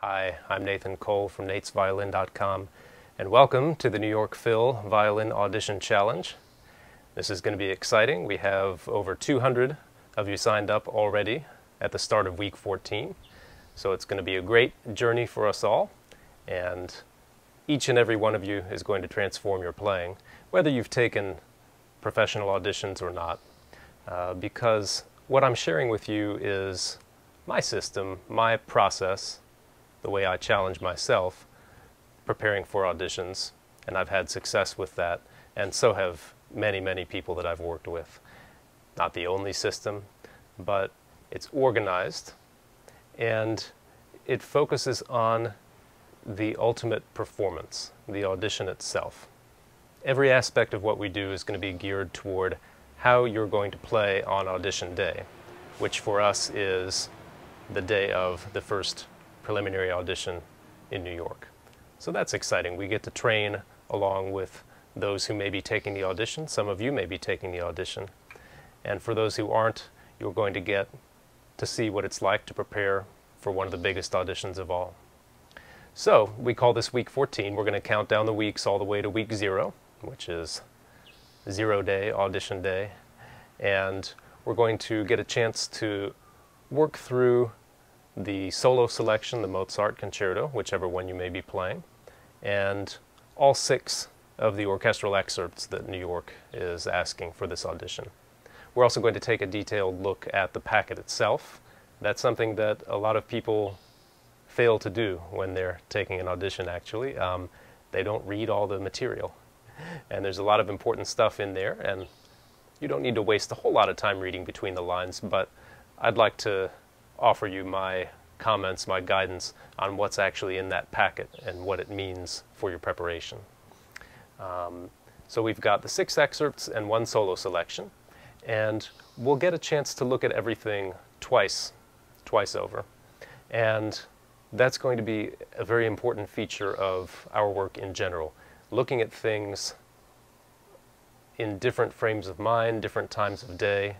Hi, I'm Nathan Cole from natesviolin.com, and welcome to the New York Phil Violin Audition Challenge. This is going to be exciting. We have over 200 of you signed up already at the start of week 14, so it's going to be a great journey for us all, and each and every one of you is going to transform your playing, whether you've taken professional auditions or not, because what I'm sharing with you is my system, my process, the way I challenge myself preparing for auditions, and I've had success with that, and so have many, many people that I've worked with. Not the only system, but it's organized, and it focuses on the ultimate performance, the audition itself. Every aspect of what we do is going to be geared toward how you're going to play on audition day, which for us is the day of the first preliminary audition in New York. So that's exciting. We get to train along with those who may be taking the audition. Some of you may be taking the audition. And for those who aren't, you're going to get to see what it's like to prepare for one of the biggest auditions of all. So we call this week 14. We're going to count down the weeks all the way to week 0, which is 0 day, audition day. And we're going to get a chance to work through the solo selection, the Mozart concerto, whichever one you may be playing, and all 6 of the orchestral excerpts that New York is asking for this audition. We're also going to take a detailed look at the packet itself. That's something that a lot of people fail to do when they're taking an audition, actually. They don't read all the material. And there's a lot of important stuff in there, and you don't need to waste a whole lot of time reading between the lines, but I'd like to offer you my comments, my guidance on what's actually in that packet and what it means for your preparation. So we've got the 6 excerpts and 1 solo selection, and we'll get a chance to look at everything twice over. And that's going to be a very important feature of our work in general, looking at things in different frames of mind, different times of day,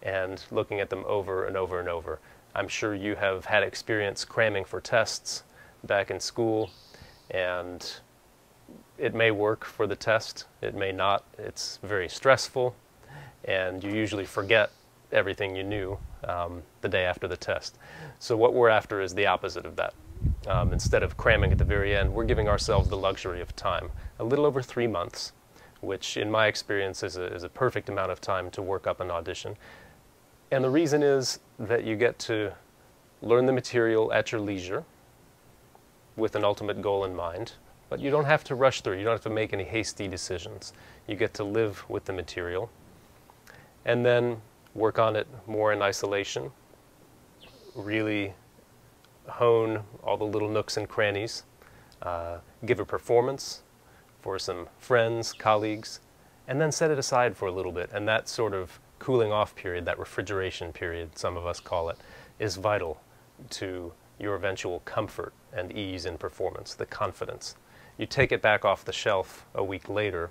and looking at them over and over and over. I'm sure you have had experience cramming for tests back in school, and it may work for the test, it may not. It's very stressful, and you usually forget everything you knew the day after the test. So what we're after is the opposite of that. Instead of cramming at the very end, we're giving ourselves the luxury of time, a little over 3 months, which in my experience is a perfect amount of time to work up an audition. And the reason is that you get to learn the material at your leisure with an ultimate goal in mind, but you don't have to rush through. You don't have to make any hasty decisions. You get to live with the material and then work on it more in isolation, really hone all the little nooks and crannies, give a performance for some friends, colleagues, and then set it aside for a little bit. And that sort of cooling off period, that refrigeration period, some of us call it, is vital to your eventual comfort and ease in performance, the confidence. You take it back off the shelf a week later,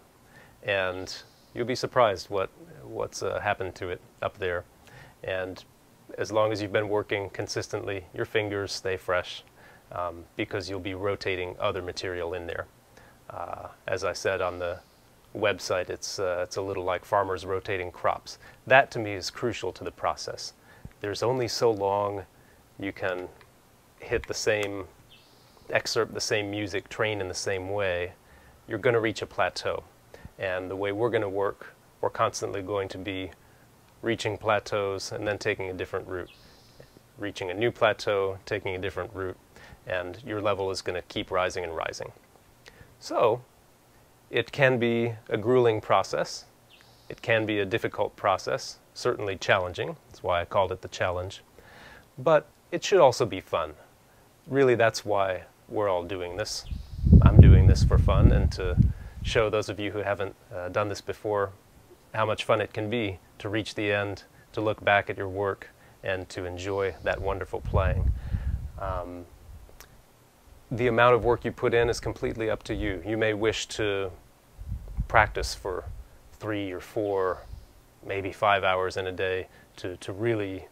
and you'll be surprised what's happened to it up there. And as long as you've been working consistently, your fingers stay fresh because you'll be rotating other material in there. As I said on the website, it's a little like farmers rotating crops. That to me is crucial to the process. There's only so long you can hit the same excerpt, the same music, train in the same way. You're going to reach a plateau. And the way we're going to work, we're constantly going to be reaching plateaus and then taking a different route. Reaching a new plateau, taking a different route, and your level is going to keep rising and rising. So it can be a grueling process. It can be a difficult process, certainly challenging. That's why I called it the challenge. But it should also be fun. Really, that's why we're all doing this. I'm doing this for fun and to show those of you who haven't done this before how much fun it can be to reach the end, to look back at your work, and to enjoy that wonderful playing. The amount of work you put in is completely up to you. You may wish to practice for 3 or 4, maybe 5 hours in a day to really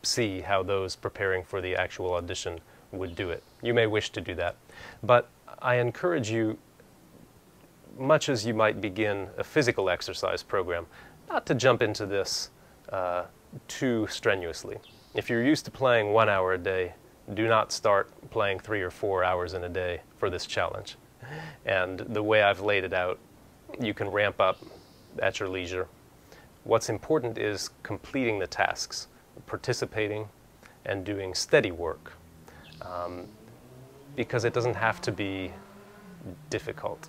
see how those preparing for the actual audition would do it. You may wish to do that. But I encourage you, much as you might begin a physical exercise program, not to jump into this too strenuously. If you're used to playing 1 hour a day, do not start playing 3 or 4 hours in a day for this challenge. And the way I've laid it out, you can ramp up at your leisure. What's important is completing the tasks, participating, and doing steady work, because it doesn't have to be difficult,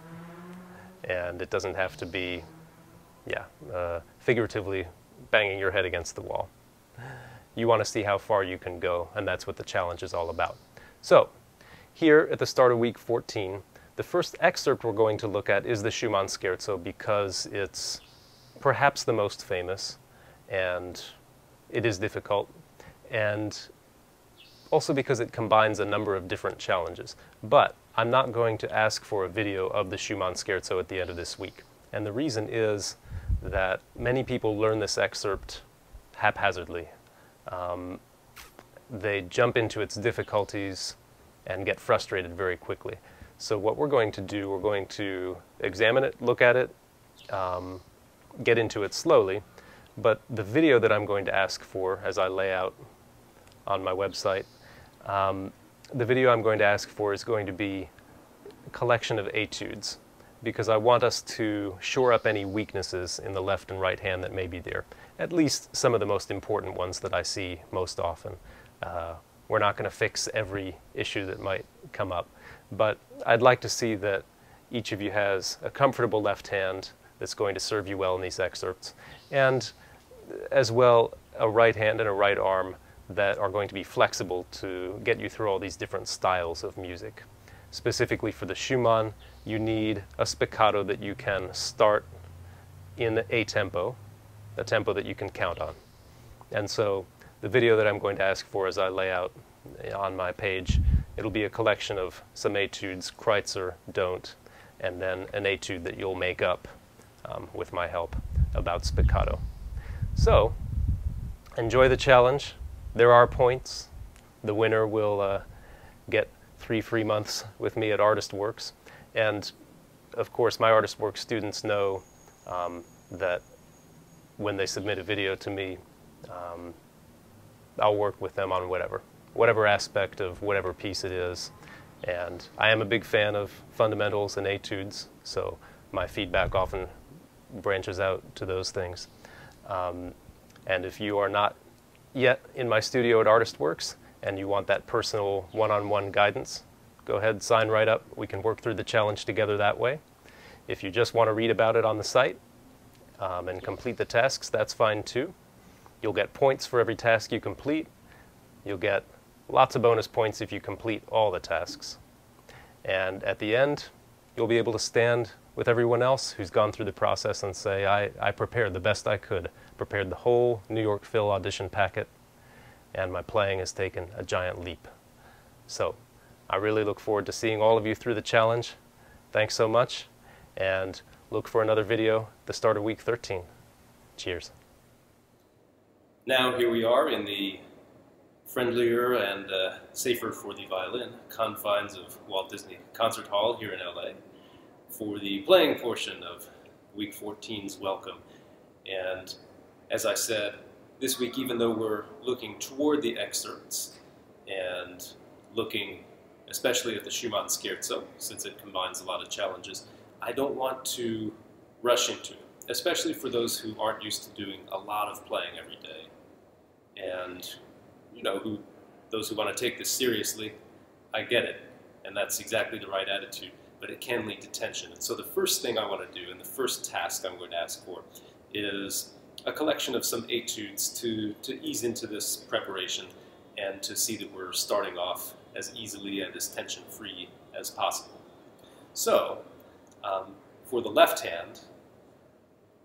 and it doesn't have to be, figuratively banging your head against the wall. You want to see how far you can go, and that's what the challenge is all about. So, here at the start of week 14, the first excerpt we're going to look at is the Schumann Scherzo, because it's perhaps the most famous, and it is difficult, and also because it combines a number of different challenges. But I'm not going to ask for a video of the Schumann Scherzo at the end of this week. And the reason is that many people learn this excerpt haphazardly. They jump into its difficulties and get frustrated very quickly. So what we're going to do, we're going to examine it, look at it, get into it slowly. But the video that I'm going to ask for, as I lay out on my website, the video I'm going to ask for is going to be a collection of etudes, because I want us to shore up any weaknesses in the left and right hand that may be there. At least some of the most important ones that I see most often. We're not going to fix every issue that might come up, but I'd like to see that each of you has a comfortable left hand that's going to serve you well in these excerpts, and as well a right hand and a right arm that are going to be flexible to get you through all these different styles of music. Specifically for the Schumann, you need a spiccato that you can start in a tempo that you can count on. And so the video that I'm going to ask for, as I lay out on my page, it'll be a collection of some etudes, Kreutzer, don't, and then an etude that you'll make up with my help about spiccato. So, enjoy the challenge. There are points. The winner will get 3 free months with me at ArtistWorks. And of course, my ArtistWorks students know that when they submit a video to me, I'll work with them on whatever aspect of whatever piece it is. And I am a big fan of fundamentals and etudes, so my feedback often branches out to those things. And if you are not yet in my studio at ArtistWorks and you want that personal one-on-one guidance, go ahead, sign right up. We can work through the challenge together that way. If you just want to read about it on the site and complete the tasks, that's fine too. You'll get points for every task you complete. You'll get lots of bonus points if you complete all the tasks. And at the end, you'll be able to stand with everyone else who's gone through the process and say, I prepared the best I could, prepared the whole New York Phil audition packet, and my playing has taken a giant leap. So I really look forward to seeing all of you through the challenge. Thanks so much, and look for another video at the start of week 13. Cheers. Now here we are in the friendlier and safer for the violin confines of Walt Disney Concert Hall here in LA for the playing portion of week 14's Welcome. And as I said, this week, even though we're looking toward the excerpts and looking especially at the Schumann Scherzo, since it combines a lot of challenges, I don't want to rush into it, especially for those who aren't used to doing a lot of playing every day. And, you know, those who want to take this seriously, I get it, and that's exactly the right attitude, but it can lead to tension. And so the first thing I want to do, and the first task I'm going to ask for, is a collection of some etudes to ease into this preparation and to see that we're starting off as easily and as tension-free as possible. So, for the left hand,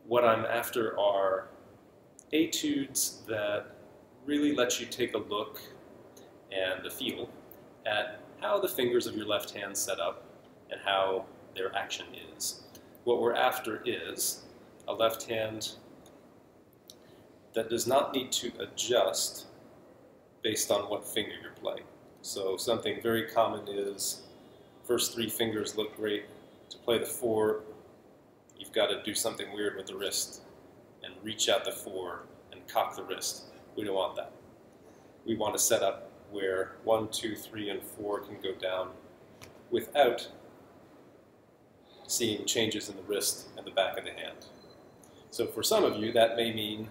what I'm after are etudes that really let you take a look and a feel at how the fingers of your left hand set up and how their action is. What we're after is a left hand that does not need to adjust based on what finger you're playing. So something very common is first three fingers look great. To play the 4, you've got to do something weird with the wrist and reach out the 4 and cock the wrist. We don't want that. We want a setup where 1, 2, 3, and 4 can go down without seeing changes in the wrist and the back of the hand. So for some of you, that may mean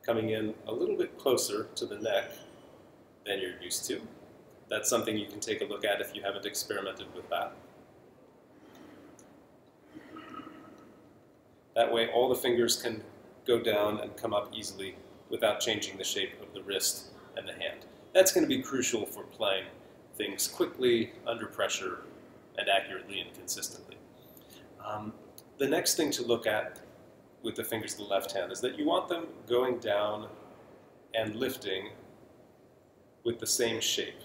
coming in a little bit closer to the neck than you're used to. That's something you can take a look at if you haven't experimented with that. That way all the fingers can go down and come up easily without changing the shape of the wrist and the hand. That's going to be crucial for playing things quickly, under pressure, and accurately and consistently. The next thing to look at with the fingers of the left hand is that you want them going down and lifting with the same shape.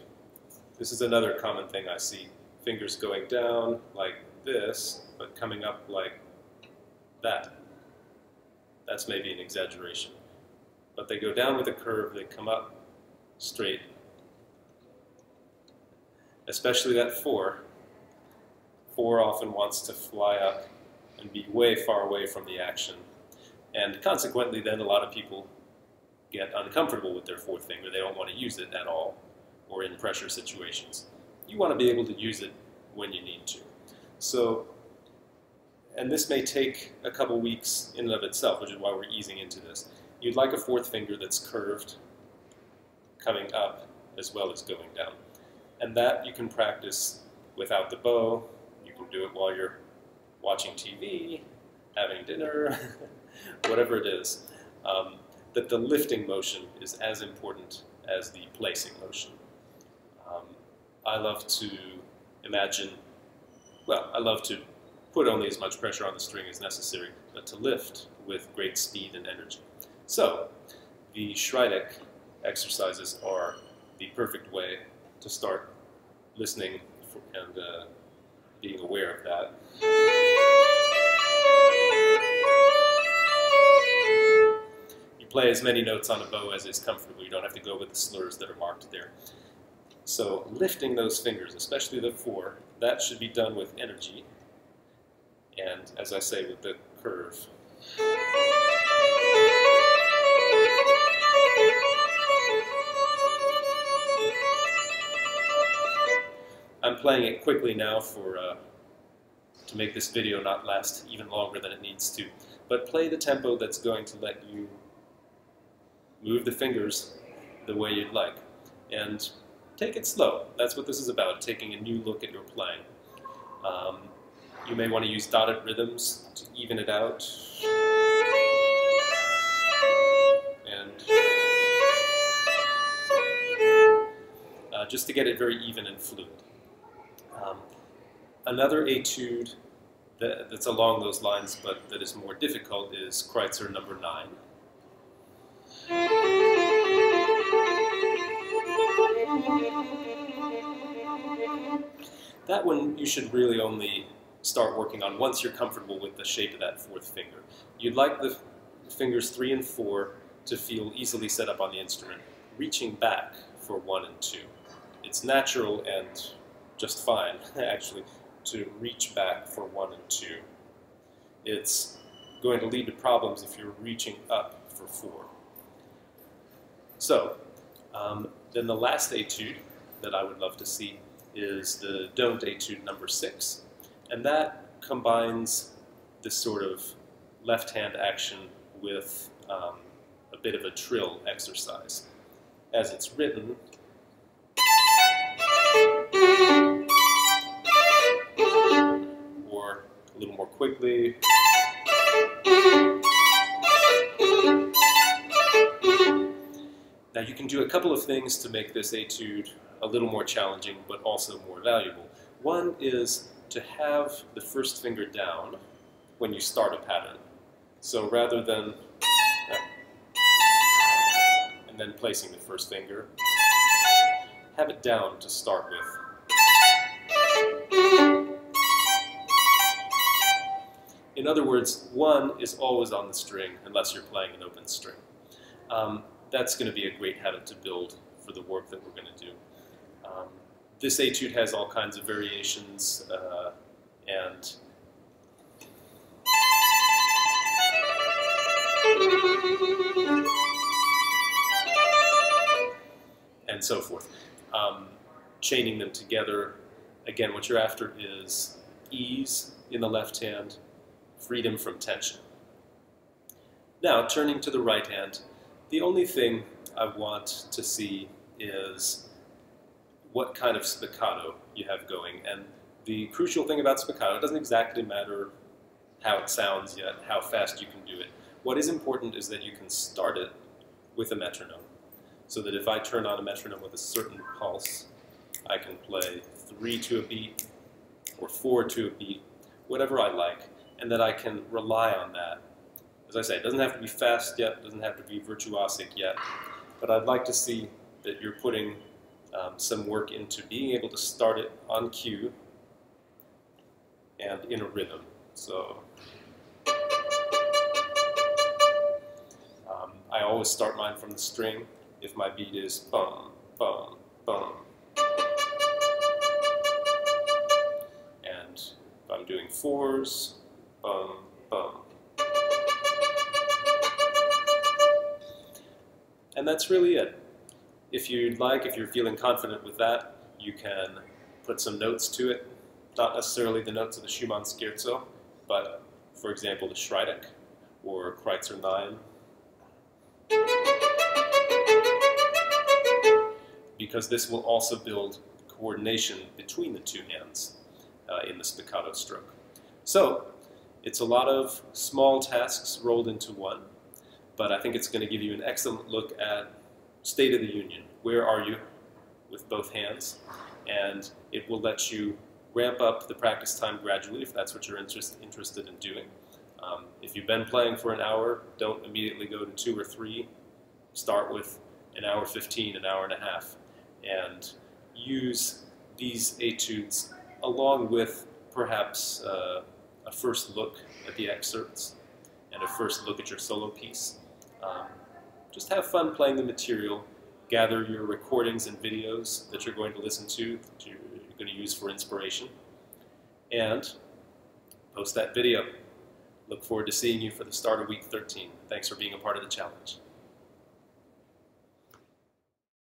This is another common thing I see. Fingers going down like this, but coming up like that. That's maybe an exaggeration. But they go down with a curve, they come up straight. Especially that 4. 4 often wants to fly up and be way far away from the action. And consequently, then a lot of people get uncomfortable with their 4th finger. They don't want to use it at all, or in pressure situations. You want to be able to use it when you need to. So, and this may take a couple weeks in and of itself, which is why we're easing into this. You'd like a 4th finger that's curved, coming up, as well as going down. And that you can practice without the bow. You can do it while you're watching TV, having dinner, whatever it is. That the lifting motion is as important as the placing motion. I love to imagine, well, I love to put only as much pressure on the string as necessary, but to lift with great speed and energy. So, the Schreidek exercises are the perfect way to start listening and being aware of that. You play as many notes on a bow as is comfortable. You don't have to go with the slurs that are marked there. So lifting those fingers, especially the 4, that should be done with energy and, as I say, with the curve. I'm playing it quickly now to make this video not last even longer than it needs to. But play the tempo that's going to let you move the fingers the way you'd like. And take it slow. That's what this is about, taking a new look at your playing. You may want to use dotted rhythms to even it out. And just to get it very even and fluid. Another etude that's along those lines, but that is more difficult, is Kreutzer number 9. That one you should really only start working on once you're comfortable with the shape of that 4th finger. You'd like the fingers 3 and 4 to feel easily set up on the instrument, reaching back for 1 and 2. It's natural and just fine, actually, to reach back for 1 and 2. It's going to lead to problems if you're reaching up for 4. So, then the last etude that I would love to see is the don't etude number 6. And that combines this sort of left-hand action with a bit of a trill exercise. As it's written, or a little more quickly, now you can do a couple of things to make this etude a little more challenging, but also more valuable. One is to have the first finger down when you start a pattern. So rather than, and then placing the first finger, have it down to start with. In other words, 1 is always on the string unless you're playing an open string. That's going to be a great habit to build for the work that we're going to do. This etude has all kinds of variations and so forth. Chaining them together, again, what you're after is ease in the left hand, freedom from tension. Now, turning to the right hand, the only thing I want to see is what kind of spiccato you have going. And the crucial thing about spiccato, it doesn't exactly matter how it sounds yet, how fast you can do it. What is important is that you can start it with a metronome. So that if I turn on a metronome with a certain pulse, I can play 3 to a beat or 4 to a beat, whatever I like, and that I can rely on that. As I say, it doesn't have to be fast yet, it doesn't have to be virtuosic yet, but I'd like to see that you're putting some work into being able to start it on cue and in a rhythm. So I always start mine from the string if my beat is bum, bum, bum. And if I'm doing 4s, bum, bum. And that's really it. If you'd like, if you're feeling confident with that, you can put some notes to it. Not necessarily the notes of the Schumann Scherzo, but for example the Schreideck or Kreutzer 9. Because this will also build coordination between the two hands in the spiccato stroke. So it's a lot of small tasks rolled into one, but I think it's going to give you an excellent look at State of the Union. Where are you with both hands? And it will let you ramp up the practice time gradually if that's what you're interested in doing. If you've been playing for an hour, don't immediately go to 2 or 3. Start with an hour 15, an hour and a half, and use these etudes along with perhaps a first look at the excerpts and a first look at your solo piece. Just have fun playing the material, gather your recordings and videos that you're going to listen to, that you're going to use for inspiration, and post that video. Look forward to seeing you for the start of week 13. Thanks for being a part of the challenge.